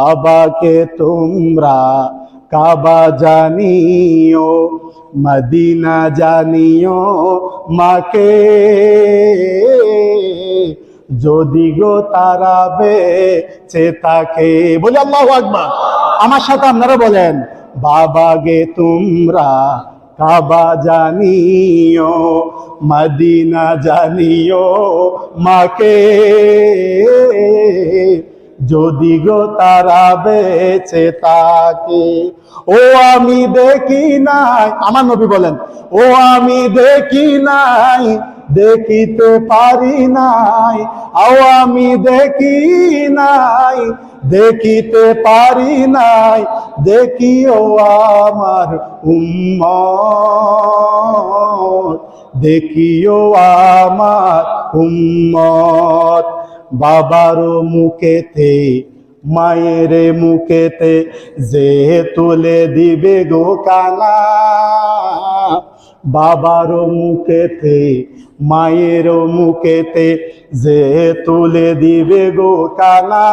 কাবাকে তোমরা কাবা জানিও, মদিনা জানিও মাকে। যদি গো তারা বেঁচে থাকে, বলি আল্লাহু আকবার। আমার সাথে আপনারা বলেন, বাবা গে তোমরা কাবা জানিও, মদিনা জানিও মাকে। যদি গো তারা বেঁচে থাকে। ও আমি দেখি নাই, আমার নবী বলেন, ও আমি দেখি নাই, দেখিতে পারি নাই। ও আমি দেখি নাই, দেখিতে পারি নাই। দেখিও আমার উম্মত, দেখিও আমার উম্মত। বাবার মুখেতে মায়ের মুখেতে যে তুলে দিবে গো কানা, বাবার মুখেতে মায়ের মুখেতে যে তুলে দিবে গো কানা,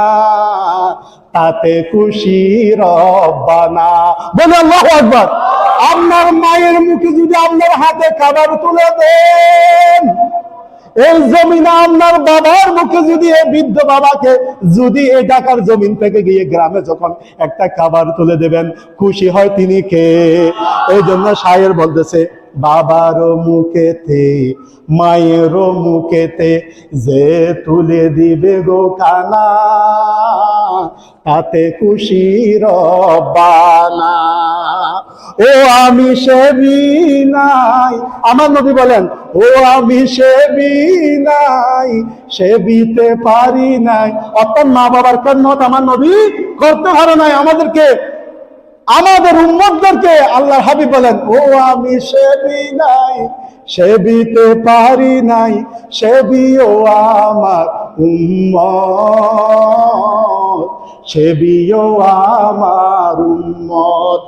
তাতে খুশি রব্বানা। বলে আল্লাহু আকবার। আপনার মায়ের মুখে যদি আপনার হাতে খাবার তুলে দেন, এই জমিনে আপনার বাবার মুখে যদি এই বৃদ্ধ বাবাকে যদি এই ঢাকার জমিন থেকে গিয়ে গ্রামে যখন একটা খাবার তুলে দেবেন, খুশি হয় তিনি কে? এই জন্য শায়ের বলতেছে, বাবার মুখেতে মায়ের মুখেতে যে তুলে দিবে গো খানা, তাতে খুশি রব্বানা। ও আমি সেবি নাই, আমার নবী বলেন, ও আমি সেবি নাই, সেবিতে পারি নাই। অর্থাৎ মা বাবার খেদমত আমার নবী করতে পারে নাই। আমাদেরকে, আমাদের উম্মতদেরকে আল্লাহর হাবিব বলেন, ও আমি সেবি নাই, সেবিতে পারি নাই। সেবিও আমার উম্মত, সেবিও আমার উম্মত।